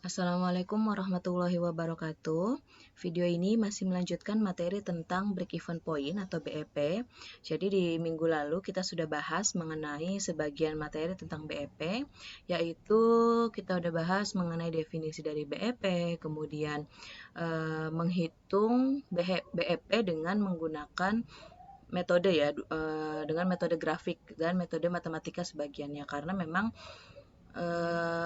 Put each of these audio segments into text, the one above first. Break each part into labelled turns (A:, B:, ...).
A: Assalamualaikum warahmatullahi wabarakatuh. Video ini masih melanjutkan materi tentang break-even point atau BEP. Jadi di minggu lalu kita sudah bahas mengenai sebagian materi tentang BEP, yaitu kita sudah bahas mengenai definisi dari BEP, kemudian menghitung BEP dengan menggunakan metode ya, dengan metode grafik dan metode matematika sebagiannya, karena memang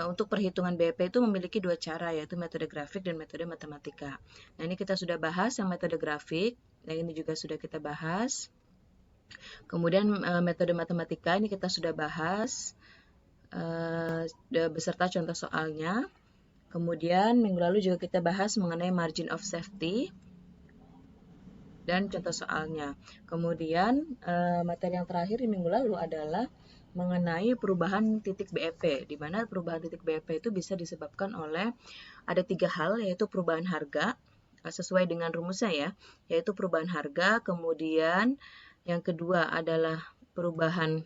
A: untuk perhitungan BEP itu memiliki dua cara, yaitu metode grafik dan metode matematika. Nah, ini kita sudah bahas yang metode grafik, nah ini juga sudah kita bahas. Kemudian metode matematika ini kita sudah bahas beserta contoh soalnya. Kemudian minggu lalu juga kita bahas mengenai margin of safety dan contoh soalnya. Kemudian materi yang terakhir di minggu lalu adalah mengenai perubahan titik BEP, di mana perubahan titik BEP itu bisa disebabkan oleh ada 3 hal, yaitu perubahan harga, sesuai dengan rumusnya ya, yaitu perubahan harga, kemudian yang kedua adalah perubahan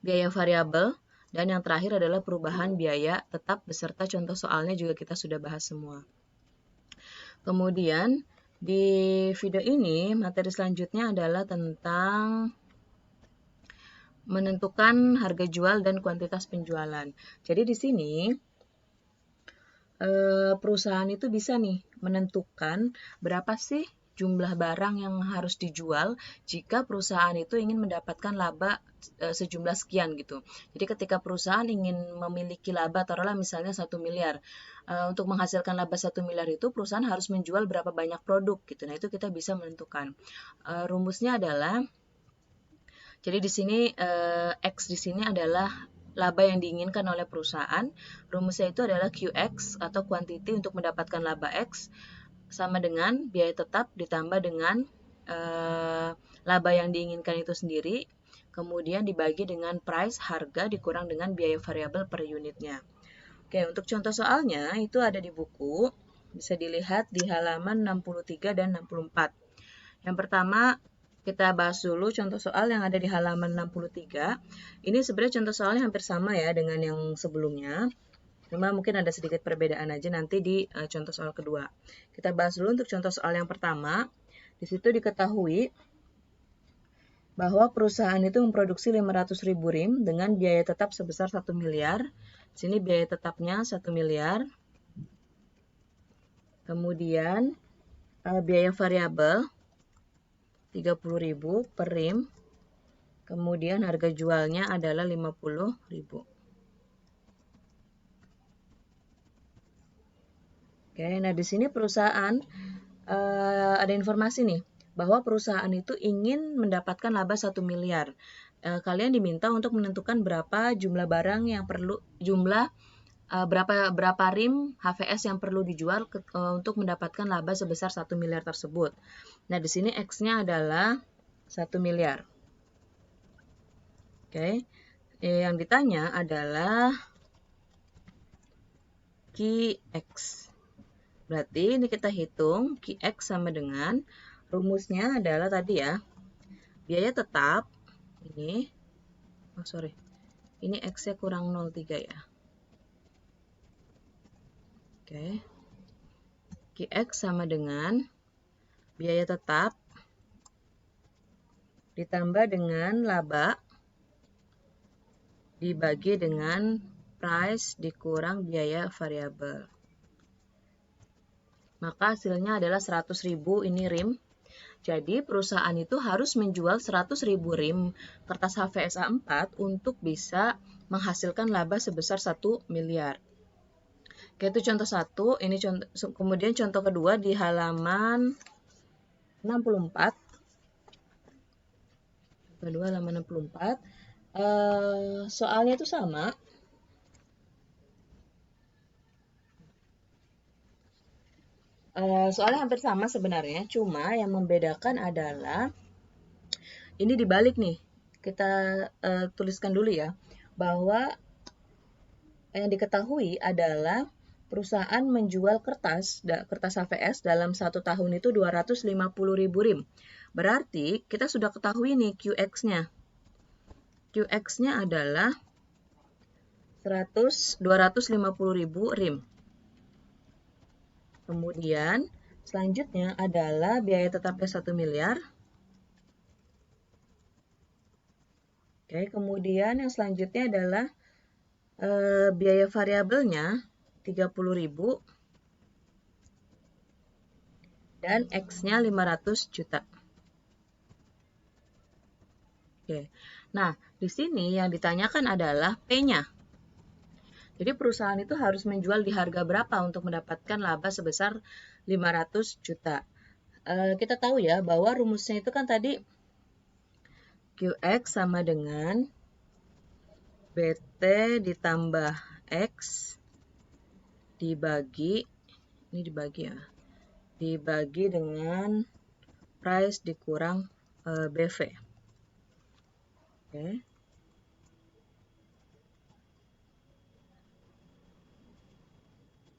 A: biaya variabel, dan yang terakhir adalah perubahan biaya tetap beserta contoh soalnya juga kita sudah bahas semua. Kemudian di video ini materi selanjutnya adalah tentang menentukan harga jual dan kuantitas penjualan. Jadi di sini perusahaan itu bisa nih menentukan berapa sih jumlah barang yang harus dijual jika perusahaan itu ingin mendapatkan laba sejumlah sekian gitu. Jadi ketika perusahaan ingin memiliki laba, taruhlah misalnya 1 miliar. Untuk menghasilkan laba 1 miliar itu perusahaan harus menjual berapa banyak produk gitu. Nah, itu kita bisa menentukan. Rumusnya adalah, jadi di sini X di sini adalah laba yang diinginkan oleh perusahaan. Rumusnya itu adalah QX atau quantity untuk mendapatkan laba X sama dengan biaya tetap ditambah dengan laba yang diinginkan itu sendiri, kemudian dibagi dengan price, harga, dikurang dengan biaya variabel per unitnya. Oke, untuk contoh soalnya itu ada di buku, bisa dilihat di halaman 63 dan 64. Yang pertama, kita bahas dulu contoh soal yang ada di halaman 63. Ini sebenarnya contoh soalnya hampir sama ya dengan yang sebelumnya. Cuma mungkin ada sedikit perbedaan aja nanti di contoh soal kedua. Kita bahas dulu untuk contoh soal yang pertama. Di situ diketahui bahwa perusahaan itu memproduksi 500.000 rim dengan biaya tetap sebesar 1 miliar. Di sini biaya tetapnya 1 miliar. Kemudian biaya variabel 30.000 per rim. Kemudian harga jualnya adalah 50.000. Oke, nah di sini perusahaan ada informasi nih bahwa perusahaan itu ingin mendapatkan laba 1 miliar. Kalian diminta untuk menentukan berapa jumlah barang yang perlu, berapa rim HVS yang perlu dijual untuk mendapatkan laba sebesar 1 miliar tersebut. Nah, di sini X-nya adalah 1 miliar. Oke. Yang ditanya adalah QX. Berarti ini kita hitung QX sama dengan rumusnya adalah tadi ya, biaya tetap ini, ini X-nya kurang 0,3 ya. Oke. QX sama dengan biaya tetap ditambah dengan laba dibagi dengan price dikurang biaya variabel. Maka hasilnya adalah 100.000 ini rim. Jadi perusahaan itu harus menjual 100.000 rim kertas HVS A4 untuk bisa menghasilkan laba sebesar 1 miliar. Oke, itu contoh satu. Ini contoh, kemudian contoh kedua di halaman 64. Kedua halaman 64. Soalnya itu sama. Soalnya hampir sama sebenarnya, cuma yang membedakan adalah ini dibalik nih. Kita tuliskan dulu ya, bahwa yang diketahui adalah perusahaan menjual kertas HVS dalam 1 tahun itu 250.000 rim. Berarti kita sudah ketahui nih QX-nya. QX-nya adalah 250.000 rim. Kemudian selanjutnya adalah biaya tetapnya 1 miliar. Oke, kemudian yang selanjutnya adalah biaya variabelnya 30.000 dan X-nya 500 juta. Oke. Nah, di sini yang ditanyakan adalah P-nya. Jadi perusahaan itu harus menjual di harga berapa untuk mendapatkan laba sebesar 500 juta. Kita tahu ya bahwa rumusnya itu kan tadi QX sama dengan BT ditambah X dibagi, ini dibagi ya, dibagi dengan price dikurang BV. Oke.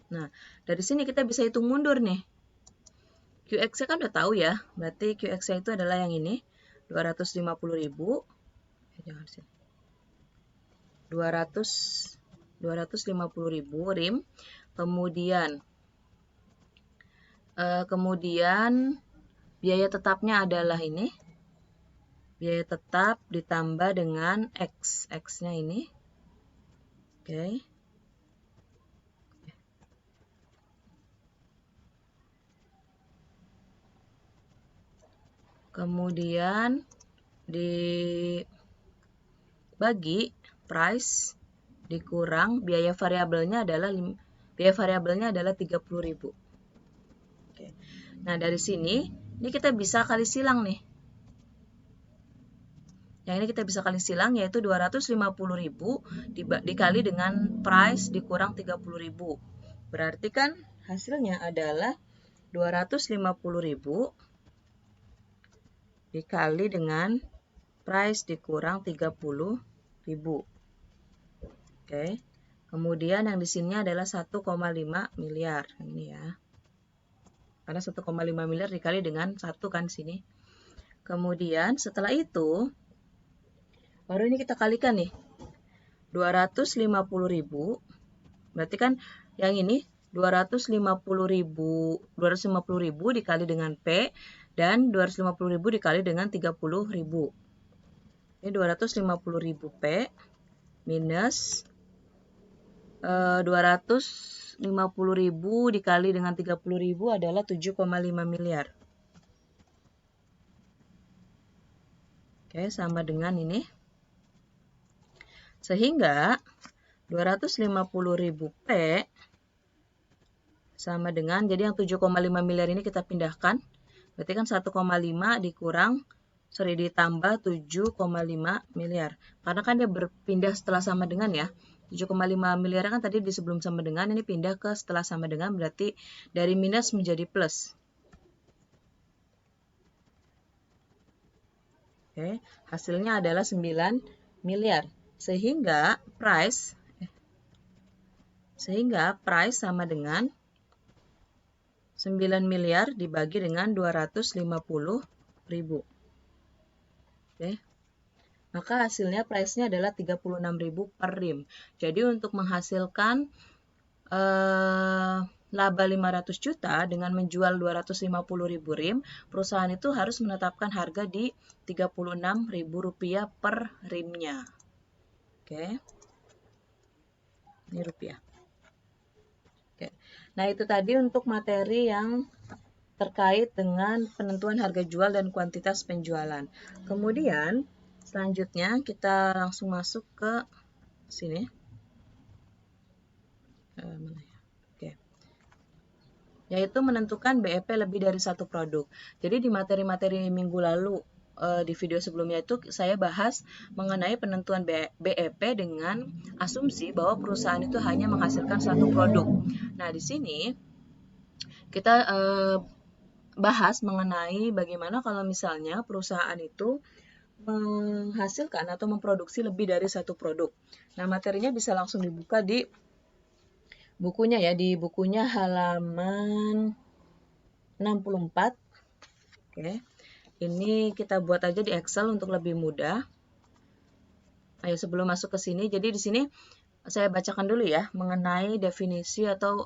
A: Nah, dari sini kita bisa hitung mundur nih. QX-nya kan udah tahu ya, berarti QX-nya itu adalah yang ini, 250.000. Jangan sini. 250.000 RIM. Kemudian biaya tetapnya adalah ini. Biaya tetap ditambah dengan X. X-nya ini. Oke. Kemudian dibagi price dikurang biaya variabelnya adalah 30.000. Oke. Nah, dari sini ini kita bisa kali silang nih. Yang ini kita bisa kali silang yaitu 250.000 dikali dengan price dikurang 30.000. Berarti kan hasilnya adalah 250.000 dikali dengan price dikurang 30.000. Oke. Kemudian yang di sini adalah 1,5 miliar. Ini ya. Karena 1,5 miliar dikali dengan 1 kan di sini. Kemudian setelah itu baru ini kita kalikan nih. 250.000 berarti kan yang ini 250.000 dikali dengan P dan 250.000 dikali dengan 30.000. Ini 250.000 P minus 250.000 dikali dengan 30.000 adalah 7,5 miliar. Oke, sama dengan ini. Sehingga 250.000 P sama dengan, jadi yang 7,5 miliar ini kita pindahkan. Berarti kan 1,5 ditambah 7,5 miliar. Karena kan dia berpindah setelah sama dengan ya. 7,5 miliar kan tadi di sebelum sama dengan, ini pindah ke setelah sama dengan, berarti dari minus menjadi plus. Oke, hasilnya adalah 9 miliar. Sehingga price sama dengan 9 miliar dibagi dengan 250.000. Oke. Maka hasilnya price-nya adalah 36.000 per RIM. Jadi untuk menghasilkan laba 500 juta dengan menjual 250.000 RIM, perusahaan itu harus menetapkan harga di Rp36.000 per RIM-nya. Oke. Ini rupiah. Oke. Nah, itu tadi untuk materi yang terkait dengan penentuan harga jual dan kuantitas penjualan. Kemudian, selanjutnya kita langsung masuk ke sini. Oke. Yaitu menentukan BEP lebih dari satu produk. Jadi di materi-materi minggu lalu, di video sebelumnya itu saya bahas mengenai penentuan BEP dengan asumsi bahwa perusahaan itu hanya menghasilkan satu produk. Nah, di sini kita bahas mengenai bagaimana kalau misalnya perusahaan itu menghasilkan atau memproduksi lebih dari satu produk. Nah, materinya bisa langsung dibuka di bukunya ya, di bukunya halaman 64. Oke. Ini kita buat aja di Excel untuk lebih mudah. Ayo sebelum masuk ke sini, jadi di sini saya bacakan dulu ya mengenai definisi atau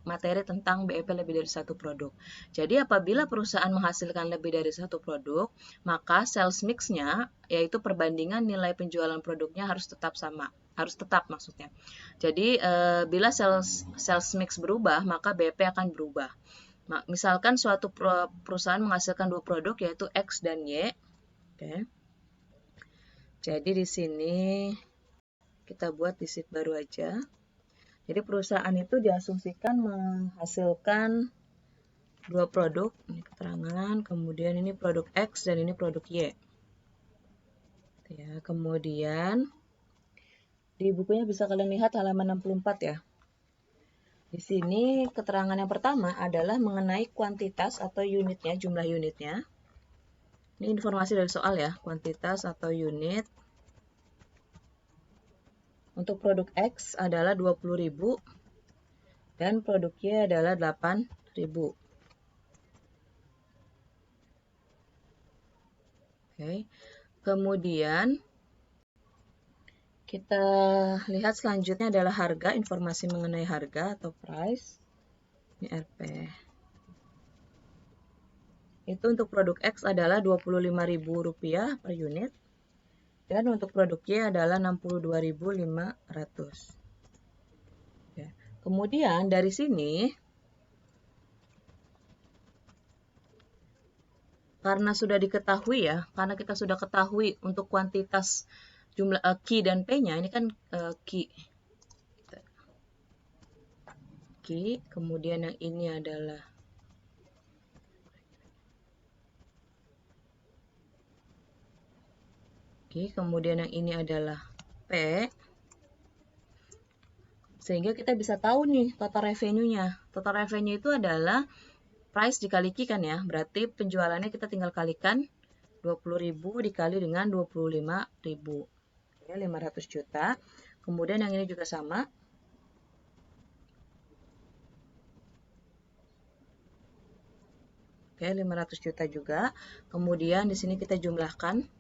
A: materi tentang BEP lebih dari satu produk. Jadi apabila perusahaan menghasilkan lebih dari satu produk, maka sales mix-nya, yaitu perbandingan nilai penjualan produknya harus tetap sama. Harus tetap maksudnya. Jadi bila sales mix berubah, maka BEP akan berubah. Misalkan suatu perusahaan menghasilkan dua produk yaitu X dan Y. Oke. Jadi di sini kita buat di sheet baru aja. Jadi perusahaan itu diasumsikan menghasilkan dua produk, ini keterangan, kemudian ini produk X dan ini produk Y. Ya, kemudian di bukunya bisa kalian lihat halaman 64 ya. Di sini keterangan yang pertama adalah mengenai kuantitas atau unitnya, jumlah unitnya. Ini informasi dari soal ya, kuantitas atau unit. Untuk produk X adalah 20.000 dan produk Y adalah 8.000. Oke. Kemudian kita lihat selanjutnya adalah harga, informasi mengenai harga atau price. Ini RP. Itu untuk produk X adalah Rp25.000 per unit. Dan untuk produk Y adalah 62.500. Ya. Kemudian dari sini, karena sudah diketahui ya, karena kita sudah ketahui untuk kuantitas jumlah Q dan P-nya, ini kan Q. Kemudian yang ini adalah kemudian yang ini adalah P. Sehingga kita bisa tahu nih total revenue-nya. Total revenue itu adalah price dikali Q kan ya. Berarti penjualannya kita tinggal kalikan 20.000 dikali dengan 25.000. Oke, 500 juta. Kemudian yang ini juga sama. Oke, 500 juta juga. Kemudian di sini kita jumlahkan.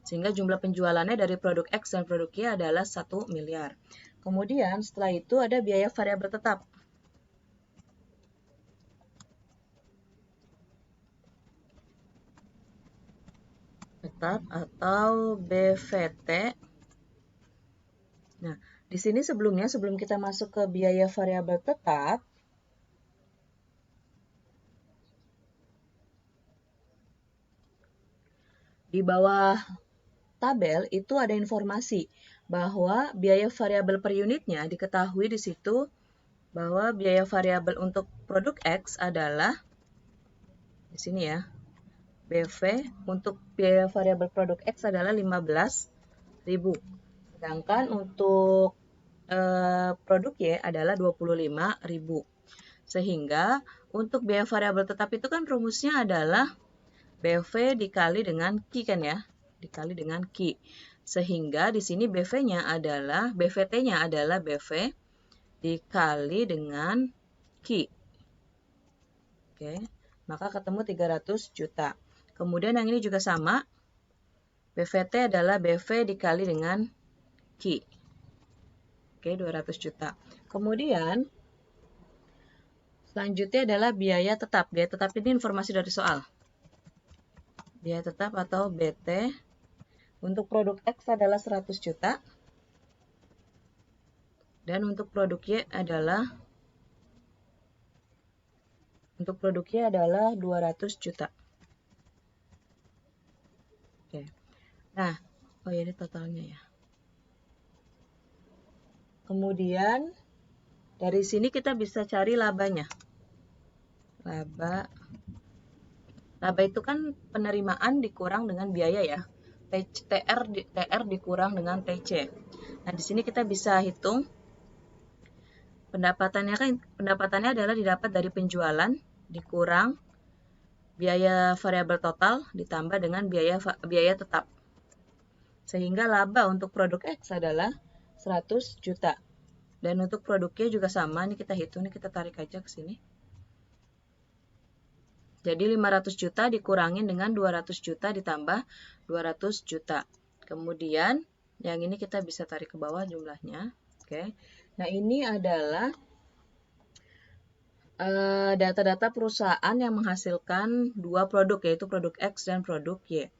A: Sehingga jumlah penjualannya dari produk X dan produk Y adalah 1 miliar. Kemudian setelah itu ada biaya variabel tetap. Tetap atau BVT. Nah, di sini sebelum kita masuk ke biaya variabel tetap, di bawah tabel itu ada informasi bahwa biaya variabel per unitnya diketahui di situ bahwa biaya variabel untuk produk X adalah di sini ya. BV untuk biaya variabel produk X adalah 15.000. Sedangkan untuk produk Y adalah 25.000. Sehingga untuk biaya variabel tetap itu kan rumusnya adalah BV dikali dengan Q kan ya, dikali dengan Q. Sehingga di sini BV-nya adalah, BVT-nya adalah BV dikali dengan Q. Oke, maka ketemu 300 juta. Kemudian yang ini juga sama, BVT adalah BV dikali dengan Q. Oke, 200 juta. Kemudian selanjutnya adalah biaya tetap. Biaya tetap ini informasi dari soal. Biaya tetap atau BT untuk produk X adalah 100 juta. Dan untuk produk Y adalah 200 juta. Oke. Nah, oh ya ini totalnya ya. Kemudian dari sini kita bisa cari labanya. Laba itu kan penerimaan dikurang dengan biaya ya. TR dikurang dengan TC. Nah, di sini kita bisa hitung pendapatannya adalah didapat dari penjualan dikurang biaya variabel total ditambah dengan biaya tetap. Sehingga laba untuk produk X adalah 100 juta. Dan untuk produknya juga sama, ini kita hitung, ini kita tarik aja ke sini. Jadi 500 juta dikurangin dengan 200 juta ditambah 200 juta. Kemudian yang ini kita bisa tarik ke bawah jumlahnya. Oke. Nah, ini adalah data-data perusahaan yang menghasilkan dua produk, yaitu produk X dan produk Y.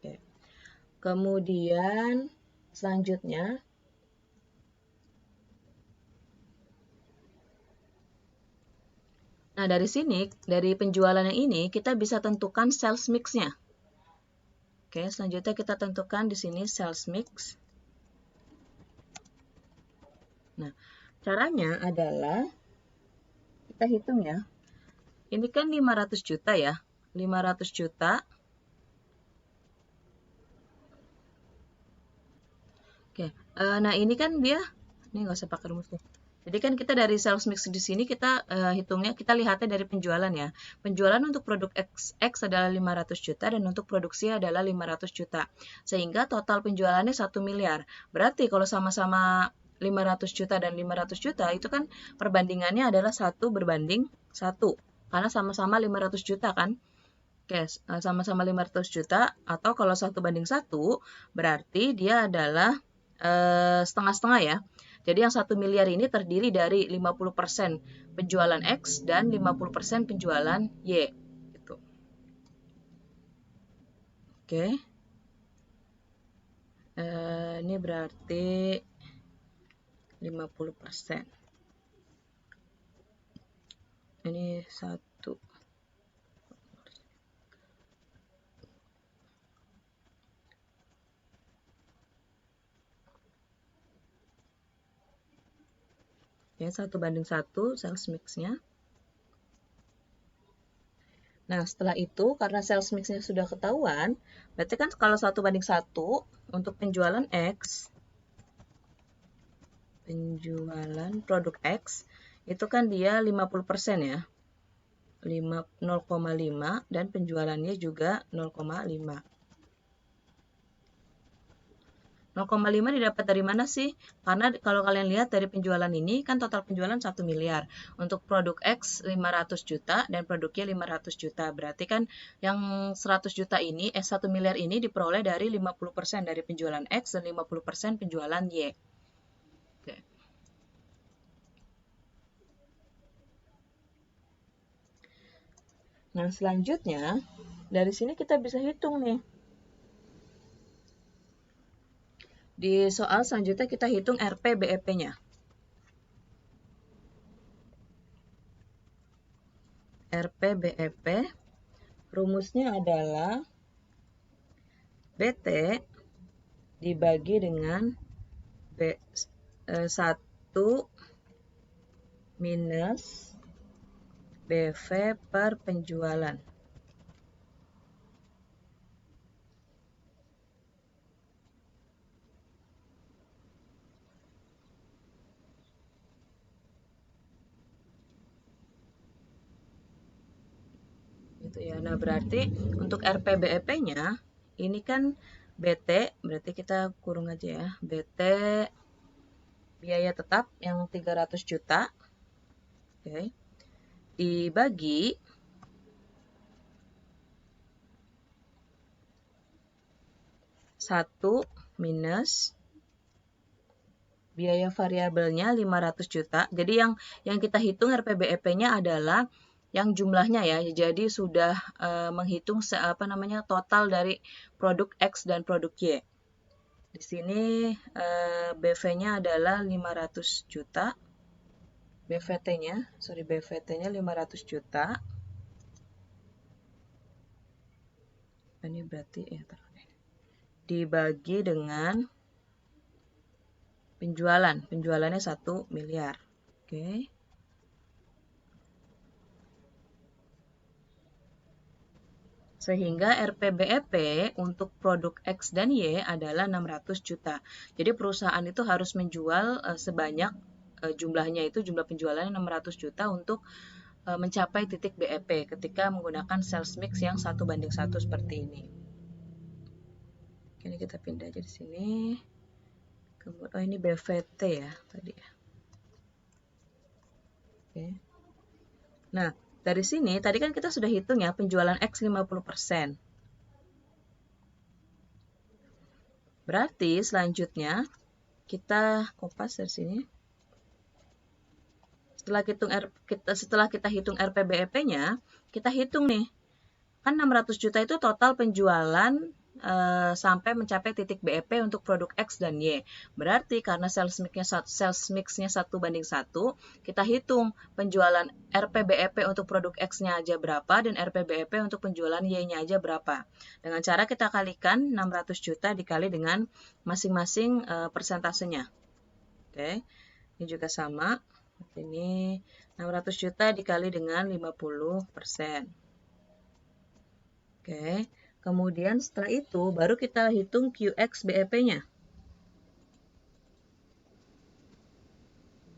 A: Oke. Kemudian selanjutnya, nah dari sini, dari penjualan yang ini, kita bisa tentukan sales mix-nya. Oke, selanjutnya kita tentukan di sini sales mix. Nah, caranya adalah kita hitung ya. Ini kan 500 juta ya. 500 juta. Oke, nah ini kan dia, ini nggak usah pakai rumus tuh. Jadi kan kita dari sales mix di sini kita hitungnya, kita lihatnya dari penjualan ya. Penjualan untuk produk X adalah 500 juta dan untuk produksi adalah 500 juta. Sehingga total penjualannya 1 miliar. Berarti kalau sama-sama 500 juta dan 500 juta itu kan perbandingannya adalah 1:1. Karena sama-sama 500 juta kan. Oke, sama-sama 500 juta atau kalau 1:1 berarti dia adalah setengah-setengah ya. Jadi yang 1 miliar ini terdiri dari 50% penjualan X dan 50% penjualan Y. Gitu. Oke. Ini berarti 50%. Ini 1. Ya, 1:1 sales mix-nya. Nah, setelah itu, karena sales mix-nya sudah ketahuan, berarti kan kalau 1:1 untuk penjualan X, penjualan produk X, itu kan dia 50% ya. 0,5 dan penjualannya juga 0,5. 0,5 didapat dari mana sih? Karena kalau kalian lihat dari penjualan ini kan total penjualan 1 miliar. Untuk produk X 500 juta dan produknya 500 juta. Berarti kan yang 100 juta ini, 1 miliar ini diperoleh dari 50% dari penjualan X dan 50% penjualan Y. Oke. Nah, selanjutnya dari sini kita bisa hitung nih. Di soal selanjutnya kita hitung RP BEP-nya. RP BEP rumusnya adalah BT dibagi dengan B1 minus BV per penjualan. Gitu ya. Nah, berarti untuk RPBEP-nya ini kan BT, berarti kita kurung aja ya. BT biaya tetap yang 300 juta. Oke. Dibagi 1 minus biaya variabelnya 500 juta. Jadi yang kita hitung RPBEP-nya adalah yang jumlahnya ya. Jadi sudah menghitung total dari produk X dan produk Y. Di sini BV-nya adalah 500 juta. BVT-nya 500 juta. Ini berarti dibagi dengan penjualannya 1 miliar. Oke. Sehingga RPBEP untuk produk X dan Y adalah 600 juta. Jadi perusahaan itu harus menjual sebanyak jumlahnya itu, jumlah penjualannya 600 juta untuk mencapai titik BEP ketika menggunakan sales mix yang 1:1 seperti ini. Ini kita pindah aja di sini. Kemudian ini BVT ya tadi ya. Oke. Nah, Dari sini, tadi kan kita sudah hitung ya, penjualan X 50%. Berarti selanjutnya, kita kopas dari sini. Setelah kita hitung RPBEP-nya, kita hitung nih. Kan 600 juta itu total penjualan sampai mencapai titik BEP untuk produk X dan Y. Berarti karena sales mix-nya 1:1, kita hitung penjualan RPBEP untuk produk X-nya aja berapa dan RPBEP untuk penjualan Y-nya aja berapa. Dengan cara kita kalikan 600 juta dikali dengan masing-masing persentasenya. Oke. Ini juga sama. Ini 600 juta dikali dengan 50%. Oke, kemudian setelah itu baru kita hitung QX BEP-nya.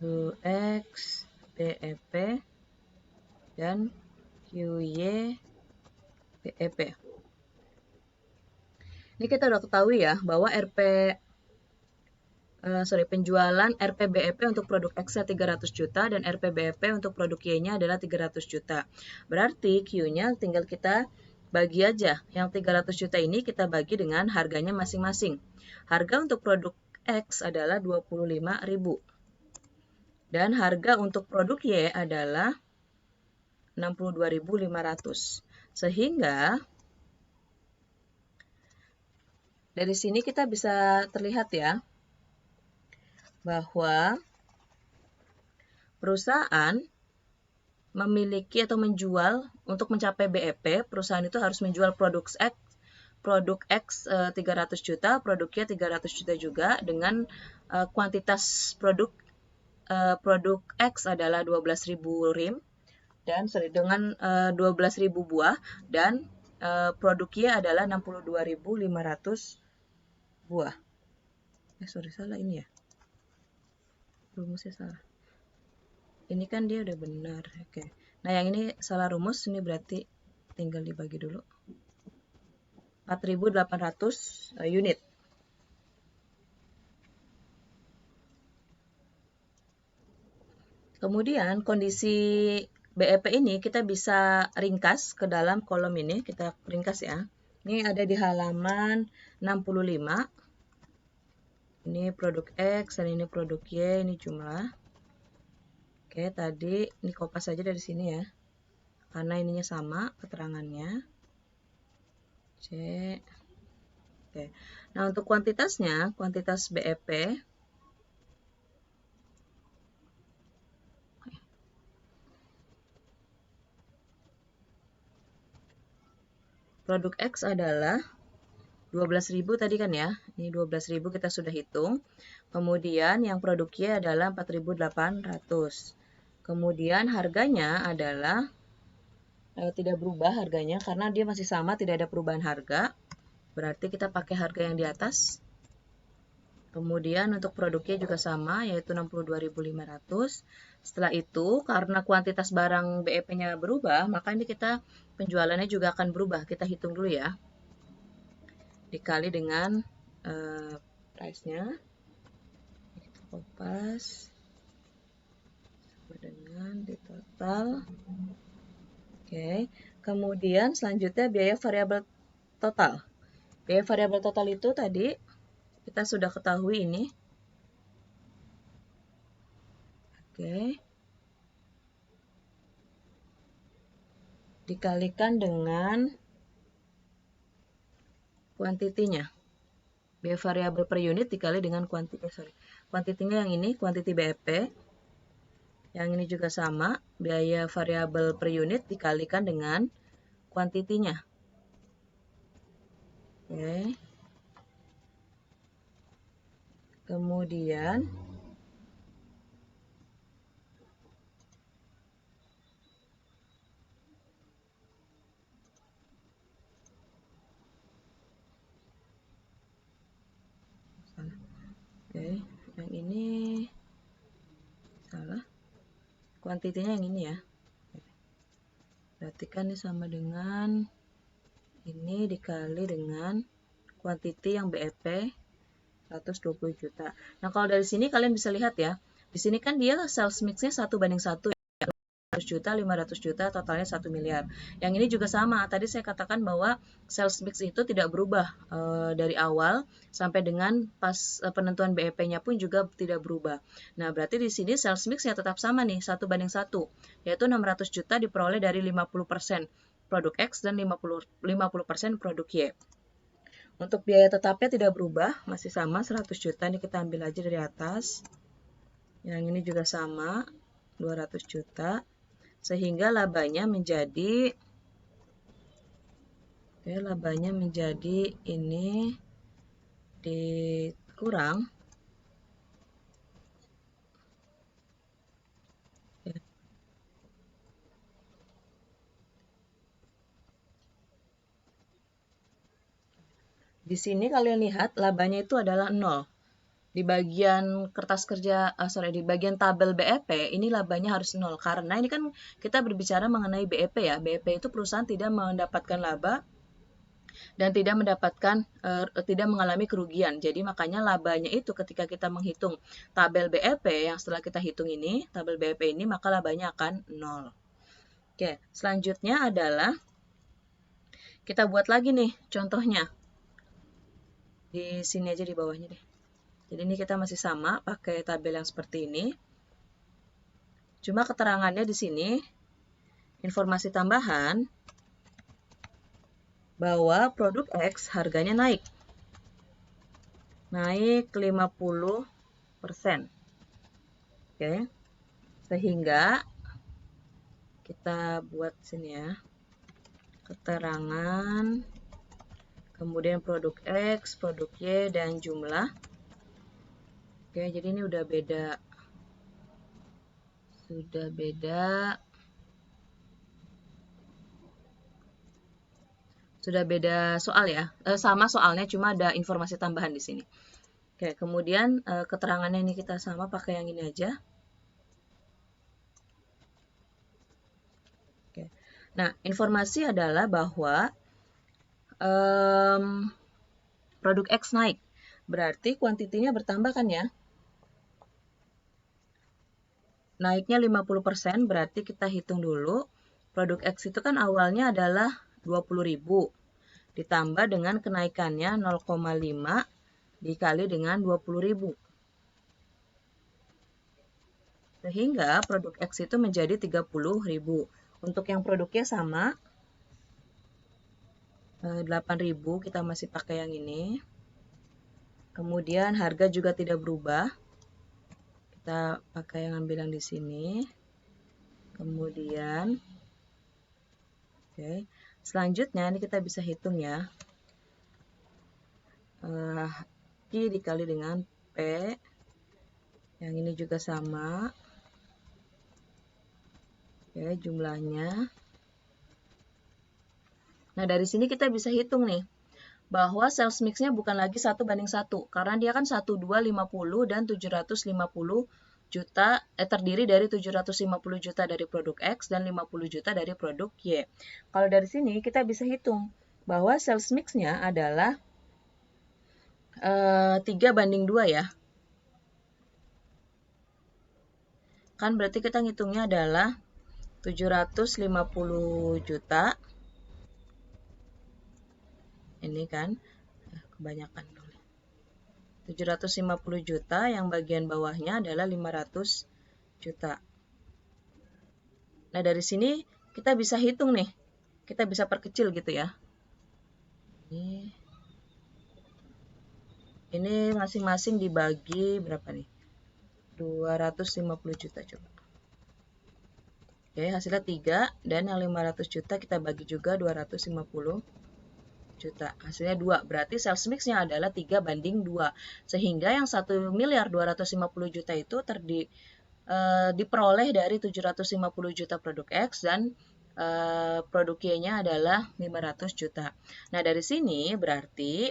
A: QX BEP dan QY BEP. Ini kita udah ketahui ya bahwa penjualan RPBEP untuk produk X-nya 300 juta dan RPBEP untuk produk Y-nya adalah 300 juta. Berarti Q-nya tinggal kita bagi aja. Yang 300 juta ini kita bagi dengan harganya masing-masing. Harga untuk produk X adalah 25.000. Dan harga untuk produk Y adalah 62.500. Sehingga dari sini kita bisa terlihat ya bahwa perusahaan memiliki atau menjual untuk mencapai BEP, perusahaan itu harus menjual produk X 300 juta, produknya 300 juta juga dengan kuantitas produk X adalah 12.000 rim dan dengan 12.000 buah dan produknya adalah 62.500 buah. Salah ini ya. Rumusnya salah. Ini kan dia udah benar. Oke. Nah, yang ini salah rumus, ini berarti tinggal dibagi dulu. 4.800 unit. Kemudian kondisi BEP ini kita bisa ringkas ke dalam kolom ini. Kita ringkas ya. Ini ada di halaman 65. Ini produk X dan ini produk Y, ini jumlah. Oke, tadi ini kopas saja dari sini ya. Karena ininya sama keterangannya. C. Oke. Nah, untuk kuantitasnya, kuantitas BEP produk X adalah 12.000 tadi kan ya. Ini 12.000 kita sudah hitung. Kemudian yang produk Y adalah 4.800. Kemudian harganya adalah tidak berubah harganya karena dia masih sama, tidak ada perubahan harga. Berarti kita pakai harga yang di atas. Kemudian untuk produknya juga sama, yaitu 62.500. Setelah itu, karena kuantitas barang BEP-nya berubah, maka ini kita penjualannya juga akan berubah. Kita hitung dulu ya. Dikali dengan price-nya. Kita kopas. Sama dengan di total. Oke. Kemudian selanjutnya biaya variabel total. Biaya variabel total itu tadi kita sudah ketahui ini. Oke. Dikalikan dengan kuantitinya. Biaya variabel per unit dikali dengan kuantitinya yang ini, kuantiti BEP. Yang ini juga sama, biaya variabel per unit dikalikan dengan kuantitinya. Oke. Kemudian oke, yang ini salah. Kuantitinya yang ini ya. Berarti kan ini sama dengan ini dikali dengan kuantiti yang BEP 120 juta. Nah, kalau dari sini kalian bisa lihat ya. Di sini kan dia sales mix-nya 1:1. juta, 500 juta, totalnya 1 miliar. Yang ini juga sama, tadi saya katakan bahwa sales mix itu tidak berubah dari awal sampai dengan pas penentuan BEP-nya pun juga tidak berubah. Nah, berarti di sini sales mix-nya tetap sama nih, 1:1, yaitu 600 juta diperoleh dari 50% produk X dan 50% produk Y. Untuk biaya tetapnya tidak berubah, masih sama 100 juta, ini kita ambil aja dari atas. Yang ini juga sama, 200 juta. Sehingga labanya menjadi ini dikurang di sini kalian lihat labanya itu adalah 0. Di bagian kertas kerja, di bagian tabel BEP, ini labanya harus 0. Karena ini kan kita berbicara mengenai BEP ya. BEP itu perusahaan tidak mendapatkan laba dan tidak mengalami kerugian. Jadi makanya labanya itu ketika kita menghitung tabel BEP yang setelah kita hitung ini, tabel BEP ini, maka labanya akan 0. Oke, selanjutnya adalah kita buat lagi nih contohnya. Di sini aja di bawahnya deh. Jadi ini kita masih sama pakai tabel yang seperti ini. Cuma keterangannya di sini informasi tambahan bahwa produk X harganya naik. Naik 50%. Oke. Sehingga kita buat sini ya. Keterangan, kemudian produk X, produk Y, dan jumlah. Oke, jadi ini udah beda. Sudah beda soal ya. Sama soalnya, cuma ada informasi tambahan di sini. Oke, kemudian keterangannya ini kita sama pakai yang ini aja. Oke. Nah, informasi adalah bahwa produk X naik. Berarti kuantitinya bertambah kan ya? Naiknya 50%, berarti kita hitung dulu. Produk X itu kan awalnya adalah 20.000. Ditambah dengan kenaikannya 0,5 dikali dengan 20.000. Sehingga produk X itu menjadi 30.000. Untuk yang produknya sama, 8.000, kita masih pakai yang ini. Kemudian harga juga tidak berubah. Kita pakai yang ambil yang di sini. Kemudian, oke. Selanjutnya ini kita bisa hitung ya. Q dikali dengan P. Yang ini juga sama. Oke, jumlahnya. Nah, dari sini kita bisa hitung nih. Bahwa sales mix-nya bukan lagi 1:1, karena dia kan 1, 2, 50 dan 750 juta, terdiri dari 750 juta dari produk X dan 50 juta dari produk Y. Kalau dari sini kita bisa hitung bahwa sales mix-nya adalah 3:2 ya. Kan berarti kita ngitungnya adalah 750 juta. Ini kan kebanyakan. 750 juta, yang bagian bawahnya adalah 500 juta. Nah, dari sini kita bisa hitung nih. Kita bisa perkecil gitu ya. Ini masing-masing dibagi berapa nih? 250 juta coba. Oke, hasilnya 3, dan yang 500 juta kita bagi juga 250 juta. Hasilnya 2. Berarti sales mix-nya adalah 3:2. Sehingga yang 1.250 juta itu diperoleh dari 750 juta produk X dan produk Y-nya adalah 500 juta. Nah, dari sini berarti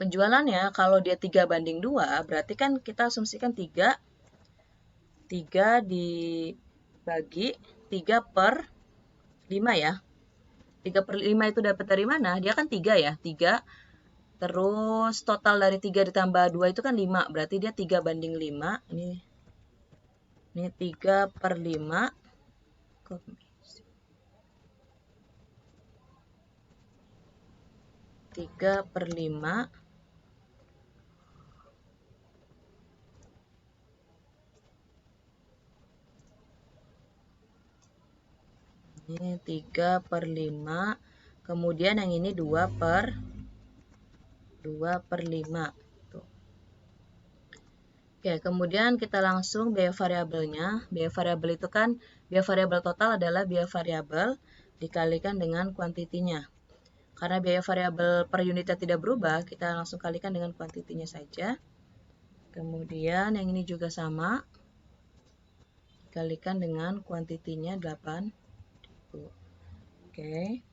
A: penjualannya kalau dia 3:2, berarti kan kita asumsikan 3 dibagi 3/5 ya. 3/5 itu dapat dari mana? Dia kan 3 ya, 3. Terus total dari 3 ditambah 2 itu kan 5, berarti dia 3:5. Ini 3/5 komisi 3/5 ini 3/5, kemudian yang ini 2/5. Tuh. Oke, kemudian kita langsung biaya variabelnya. Biaya variabel itu kan, biaya variabel total adalah biaya variabel dikalikan dengan kuantitinya. Karena biaya variabel per unitnya tidak berubah, kita langsung kalikan dengan kuantitinya saja. Kemudian yang ini juga sama, dikalikan dengan kuantitinya 8. Oke.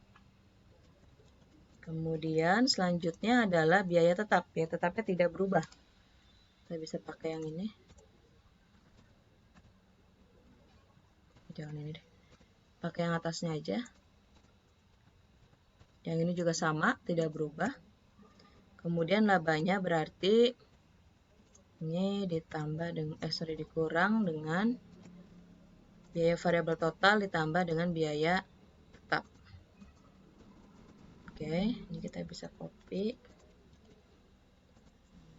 A: Kemudian selanjutnya adalah biaya tetap. Biaya tetapnya tidak berubah. Kita bisa pakai yang ini. Jangan ini deh. Pakai yang atasnya aja. Yang ini juga sama, tidak berubah. Kemudian labanya berarti ini ditambah dengan dikurang dengan biaya variabel total ditambah dengan biaya tetap. Oke, ini kita bisa copy.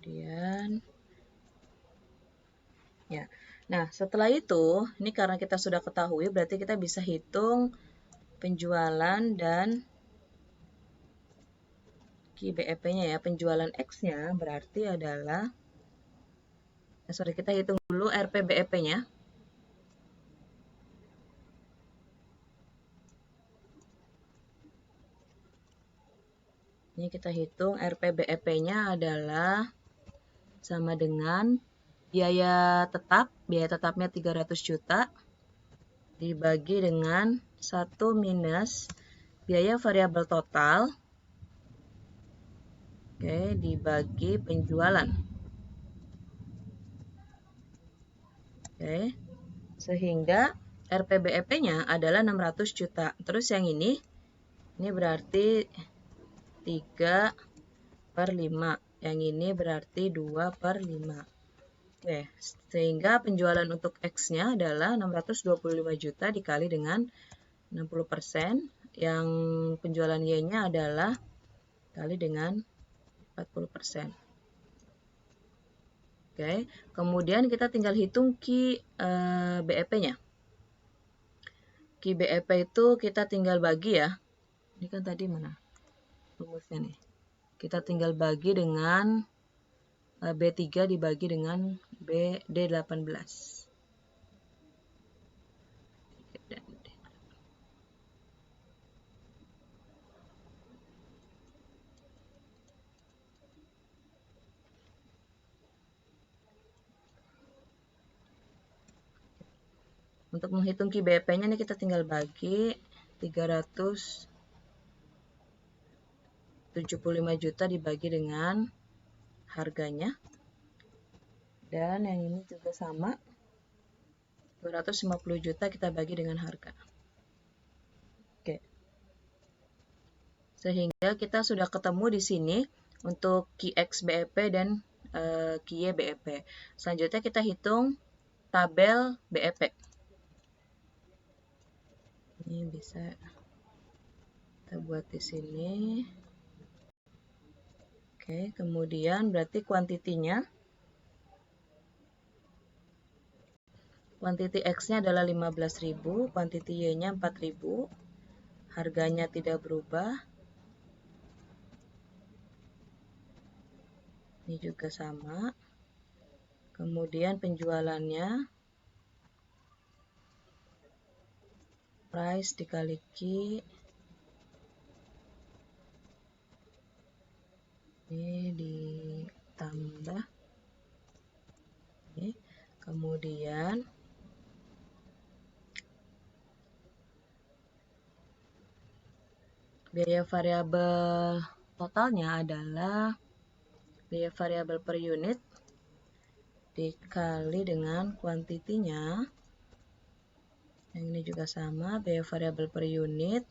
A: Kemudian ya. Nah, setelah itu, ini karena kita sudah ketahui berarti kita bisa hitung penjualan dan BEP-nya ya. Penjualan X-nya berarti adalah kita hitung dulu RPBEP-nya. Ini kita hitung RPBEP-nya adalah sama dengan biaya tetapnya 300 juta dibagi dengan 1 minus biaya variabel total, oke, dibagi penjualan. Oke, sehingga RPBEP-nya adalah 600 juta. Terus yang ini berarti 3/5. Yang ini berarti 2/5. Oke, sehingga penjualan untuk X-nya adalah 625 juta dikali dengan 60%. Yang penjualan Y-nya adalah kali dengan 40%. Oke, kemudian kita tinggal hitung BEP-nya. BEP itu kita tinggal bagi ya. Ini kan tadi mana rumusnya nih. Kita tinggal bagi dengan B3 dibagi dengan D18. Untuk menghitung BEP-nya ini kita tinggal bagi 375 juta dibagi dengan harganya. Dan yang ini juga sama. 250 juta kita bagi dengan harga. Oke. Sehingga kita sudah ketemu di sini untuk QX BEP dan QY BEP. Selanjutnya kita hitung tabel BEP. Ini bisa kita buat di sini. Oke, kemudian berarti kuantitinya. Kuantiti X-nya adalah 15.000, kuantiti Y-nya 4.000. Harganya tidak berubah. Ini juga sama. Kemudian penjualannya price dikali Q. Ini ditambah. Ini. Kemudian biaya variabel totalnya adalah biaya variabel per unit dikali dengan kuantitinya. Yang ini juga sama, biaya variabel per unit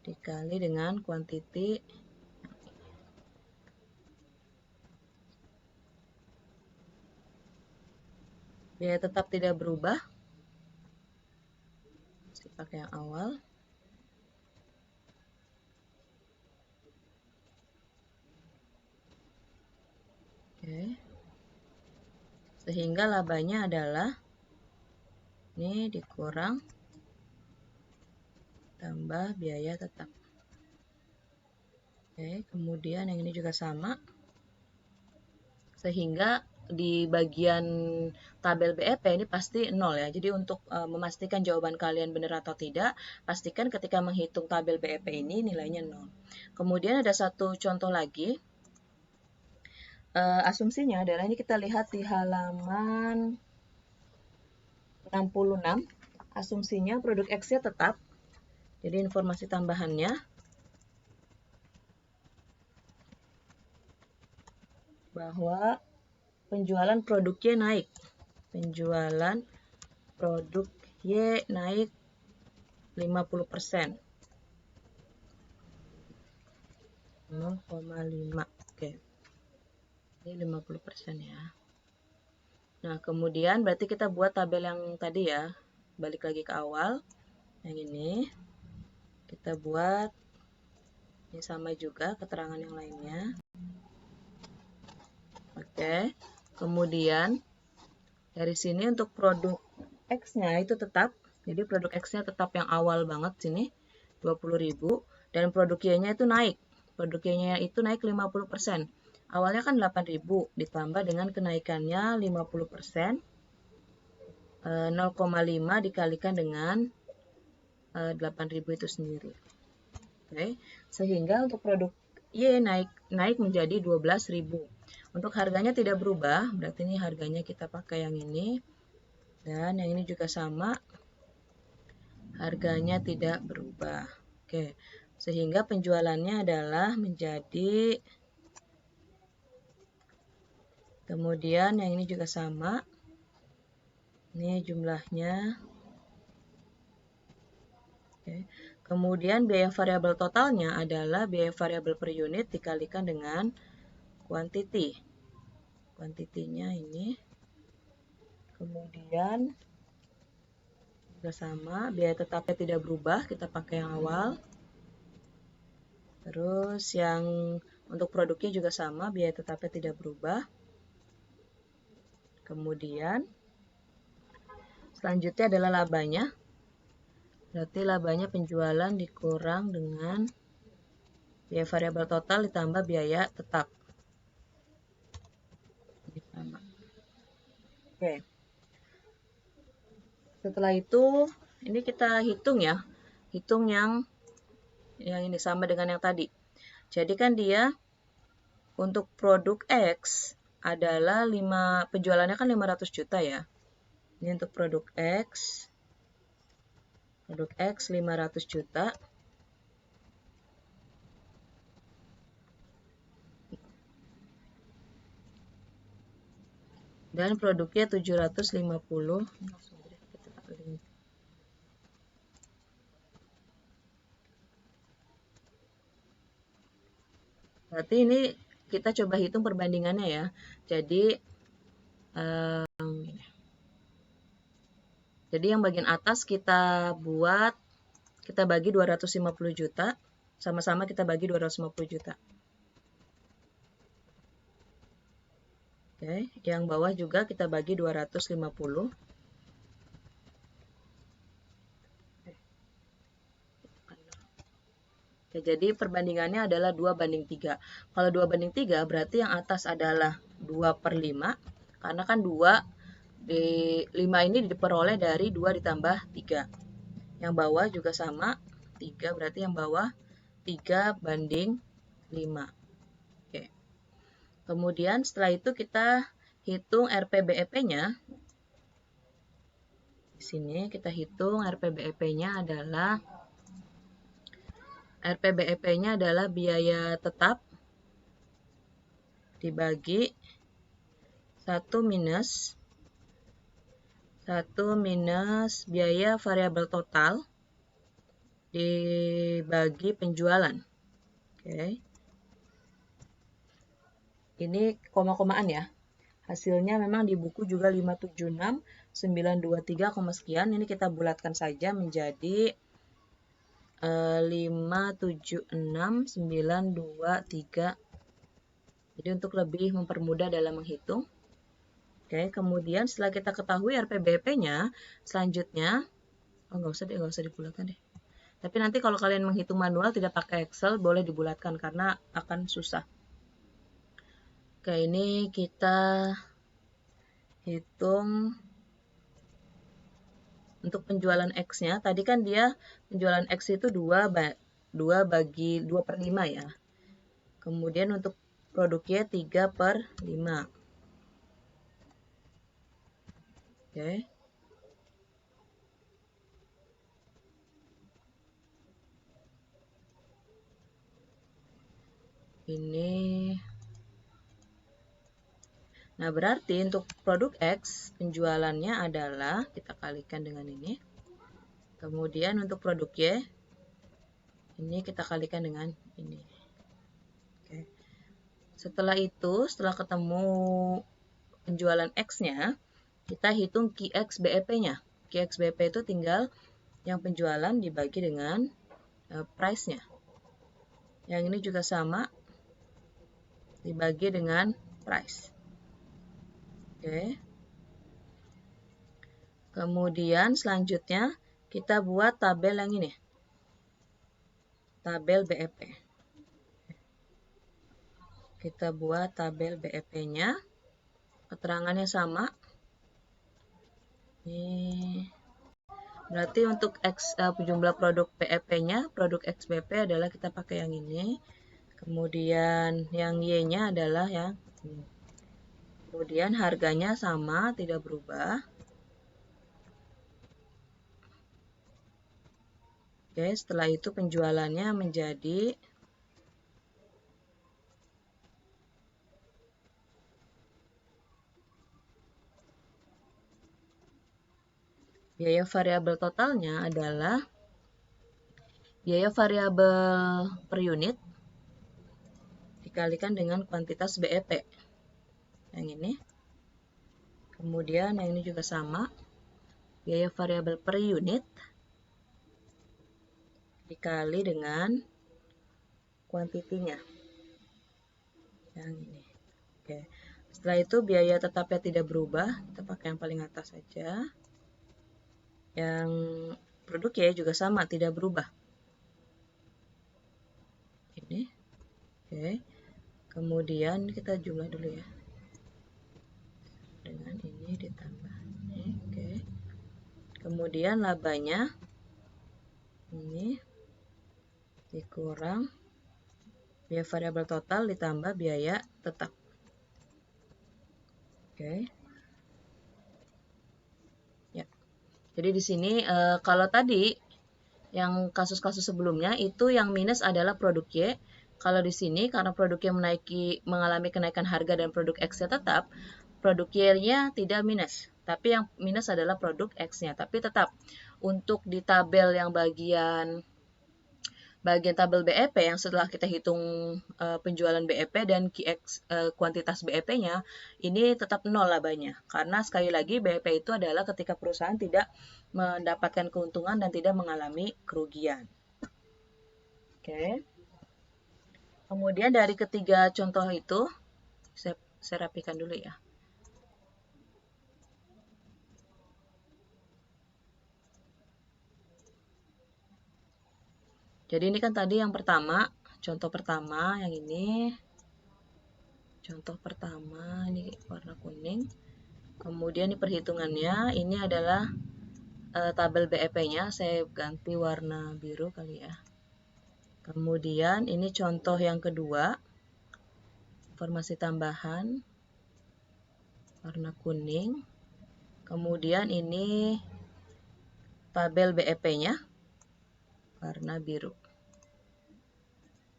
A: dikali dengan kuantiti. Biaya tetap tidak berubah. pakai yang awal. Oke. Sehingga labanya adalah ini dikurang tambah biaya tetap. Oke, kemudian yang ini juga sama. Sehingga di bagian tabel BEP ini pasti 0 ya. Jadi untuk memastikan jawaban kalian benar atau tidak, pastikan ketika menghitung tabel BEP ini nilainya 0. Kemudian ada satu contoh lagi. Asumsinya adalah ini kita lihat di halaman 66. Asumsinya produk X-nya tetap. Jadi informasi tambahannya bahwa penjualan produk Y naik. Penjualan produk Y naik 50%. 0,5. Oke. Ini 50% ya. Nah, kemudian berarti kita buat tabel yang tadi ya. Balik lagi ke awal. Yang ini. Kita buat ini sama juga keterangan yang lainnya. Oke. Kemudian dari sini untuk produk X-nya itu tetap. Jadi produk X-nya tetap yang awal banget sini. 20.000 dan produk Y-nya itu naik. Produk Y-nya itu naik 50%. Awalnya kan 8.000 ditambah dengan kenaikannya 50%. 0,5 dikalikan dengan 8.000 itu sendiri. Oke. Sehingga untuk produk Y naik menjadi 12.000. Untuk harganya tidak berubah, berarti ini harganya kita pakai yang ini. Dan yang ini juga sama. Harganya tidak berubah. Oke. Sehingga penjualannya adalah menjadi, kemudian yang ini juga sama. Ini jumlahnya. Oke. Kemudian biaya variabel totalnya adalah biaya variabel per unit dikalikan dengan quantity. Quantity-nya ini. Kemudian juga sama, biaya tetapnya tidak berubah, kita pakai yang awal. Terus yang untuk produknya juga sama, biaya tetapnya tidak berubah. Kemudian selanjutnya adalah labanya. Berarti labanya penjualan dikurang dengan biaya variabel total ditambah biaya tetap. Ini sama. Oke. Setelah itu, ini kita hitung ya. Hitung yang ini sama dengan yang tadi. Jadi kan dia untuk produk X adalah penjualannya kan 500 juta ya. Ini untuk produk X. Produk X 500 juta. Dan produknya 750. Berarti ini kita coba hitung perbandingannya ya. Jadi yang bagian atas kita bagi 250 juta. Sama-sama kita bagi 250 juta. Oke, yang bawah juga kita bagi 250. Oke, jadi perbandingannya adalah 2:3. Kalau 2:3 berarti yang atas adalah 2/5. Karena kan 5 ini diperoleh dari 2 ditambah 3. Yang bawah juga sama, 3 berarti yang bawah 3:5. Oke. Kemudian setelah itu kita hitung RPBEP-nya. Di sini kita hitung RPBEP-nya adalah biaya tetap dibagi 1 minus biaya variabel total dibagi penjualan. Oke. Ini koma-komaan ya. Hasilnya memang di buku juga 576, 923, sekian. Ini kita bulatkan saja menjadi 576, 923. Jadi untuk lebih mempermudah dalam menghitung. Oke, kemudian setelah kita ketahui RPBP-nya, selanjutnya, nggak usah dibulatkan deh. Tapi nanti kalau kalian menghitung manual tidak pakai Excel, boleh dibulatkan karena akan susah. Oke, ini kita hitung untuk penjualan X-nya. Tadi kan dia penjualan X itu 2 bagi 2/5 ya. Kemudian untuk produknya 3/5. Oke. Ini. Nah, berarti untuk produk X, penjualannya adalah, kita kalikan dengan ini. Kemudian untuk produk Y, ini kita kalikan dengan ini. Oke. Setelah itu, setelah ketemu penjualan X-nya, kita hitung QX BEP-nya. QX BEP itu tinggal yang penjualan dibagi dengan price-nya. Yang ini juga sama, dibagi dengan price. Oke. Kemudian selanjutnya kita buat tabel yang ini. Tabel BEP. Kita buat tabel BEP-nya. Keterangannya sama. Ini berarti untuk jumlah produk BEP-nya, produk XBP adalah kita pakai yang ini. Kemudian yang Y-nya adalah yang ini. Kemudian harganya sama, tidak berubah. Oke, setelah itu penjualannya menjadi biaya variabel totalnya adalah biaya variabel per unit dikalikan dengan kuantitas BEP. Yang ini. Kemudian yang ini juga sama. Biaya variabel per unit dikali dengan kuantitinya. Yang ini. Oke. Setelah itu biaya tetapnya tidak berubah. Kita pakai yang paling atas saja. Yang produk Y juga sama, tidak berubah. Ini. Oke. Kemudian kita jumlah dulu ya. Dengan ini ditambah. Oke. Kemudian labanya ini dikurang biaya variabel total ditambah biaya tetap. Oke. Ya. Jadi di sini kalau tadi yang kasus-kasus sebelumnya itu yang minus adalah produk Y. Kalau di sini karena produk Y mengalami kenaikan harga dan produk X-nya tetap, produk Y-nya tidak minus. Tapi yang minus adalah produk X-nya. Tapi tetap untuk di tabel yang bagian tabel BEP yang setelah kita hitung penjualan BEP dan QX kuantitas BEP-nya, ini tetap nol labanya. Karena sekali lagi BEP itu adalah ketika perusahaan tidak mendapatkan keuntungan dan tidak mengalami kerugian. Oke. Kemudian dari ketiga contoh itu, saya rapikan dulu ya. Jadi ini kan tadi yang pertama, contoh pertama yang ini. Contoh pertama ini warna kuning. Kemudian di perhitungannya ini adalah tabel BEP-nya, saya ganti warna biru kali ya. Kemudian ini contoh yang kedua, informasi tambahan warna kuning. Kemudian ini tabel BEP-nya warna biru.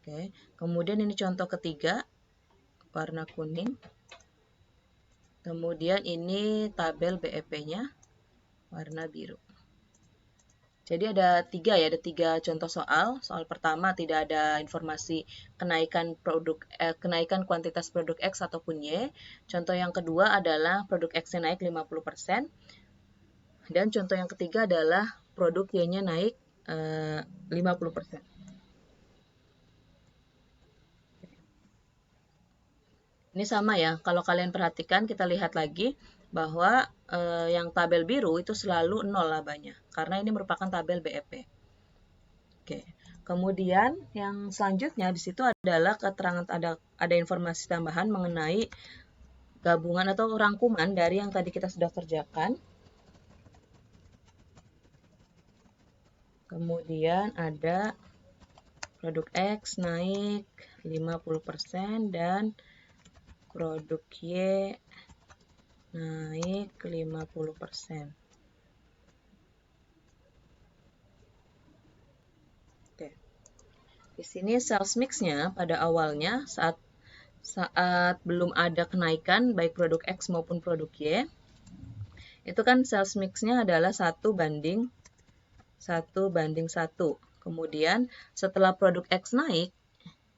A: Oke. Kemudian ini contoh ketiga warna kuning. Kemudian ini tabel BEP-nya warna biru. Jadi ada tiga ya, ada tiga contoh soal. Soal pertama tidak ada informasi kenaikan kuantitas produk X ataupun Y. Contoh yang kedua adalah produk X-nya naik 50%. Dan contoh yang ketiga adalah produk Y-nya naik 50%. Ini sama ya, kalau kalian perhatikan kita lihat lagi bahwa yang tabel biru itu selalu 0 labanya, karena ini merupakan tabel BEP. Oke. Kemudian yang selanjutnya di situ adalah keterangan ada informasi tambahan mengenai gabungan atau rangkuman dari yang tadi kita sudah kerjakan. Kemudian ada produk X naik 50% dan produk Y naik 50%. Oke. Di sini sales mix-nya pada awalnya saat belum ada kenaikan baik produk X maupun produk Y, itu kan sales mix-nya adalah 1:1. Kemudian setelah produk X naik,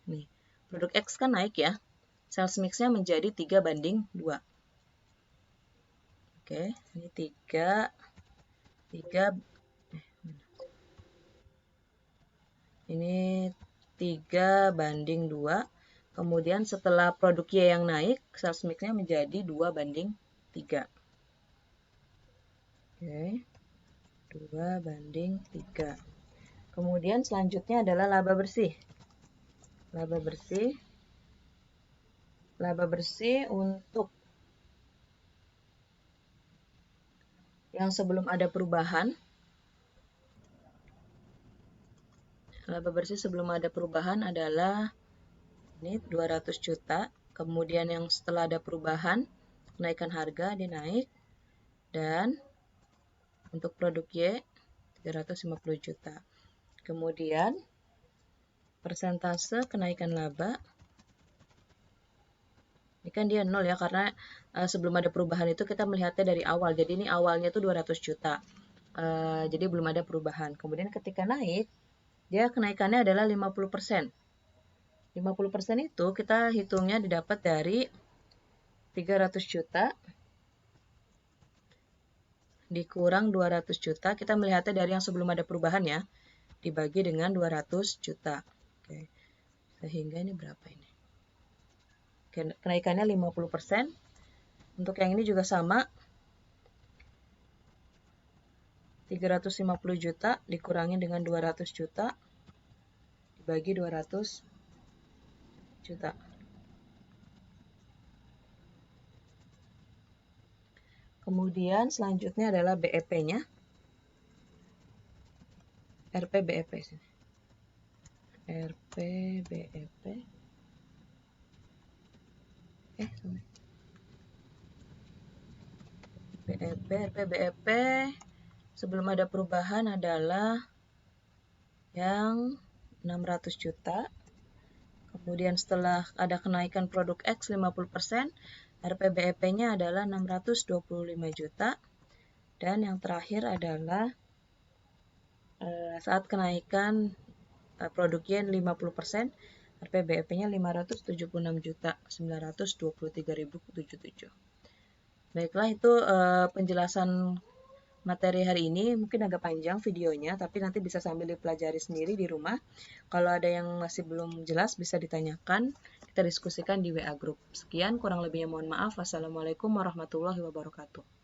A: nih, produk X kan naik ya, sales mix-nya menjadi 3:2. Oke, ini 3 ini 3:2. Kemudian setelah produk Y yang naik, sales mix-nya menjadi 2:3. Oke, 2:3. Kemudian selanjutnya adalah laba bersih. Laba bersih untuk yang sebelum ada perubahan. Laba bersih sebelum ada perubahan adalah ini 200 juta. Kemudian yang setelah ada perubahan, kenaikan harga dinaik. Dan untuk produk Y 350 juta. Kemudian persentase kenaikan laba. Ini kan dia 0 ya, karena sebelum ada perubahan itu kita melihatnya dari awal. Jadi ini awalnya itu 200 juta. Jadi belum ada perubahan. Kemudian ketika naik, dia kenaikannya adalah 50%. 50% itu kita hitungnya didapat dari 300 juta dikurang 200 juta. Kita melihatnya dari yang sebelum ada perubahan ya, dibagi dengan 200 juta. Oke. Sehingga ini berapa ini? Kenaikannya 50%. Untuk yang ini juga sama. 350 juta dikurangi dengan 200 juta dibagi 200 juta. Kemudian selanjutnya adalah BEP-nya. RPBEP sini. RPBEP. RPBEP sebelum ada perubahan adalah yang 600 juta. Kemudian setelah ada kenaikan produk X 50%, RPBEP-nya adalah 625 juta. Dan yang terakhir adalah saat kenaikan produk Y 50%, RPBEP-nya 576.923.077. Baiklah, itu penjelasan materi hari ini. Mungkin agak panjang videonya, tapi nanti bisa sambil dipelajari sendiri di rumah. Kalau ada yang masih belum jelas, bisa ditanyakan. Kita diskusikan di WA Group. Sekian, kurang lebihnya mohon maaf. Wassalamualaikum warahmatullahi wabarakatuh.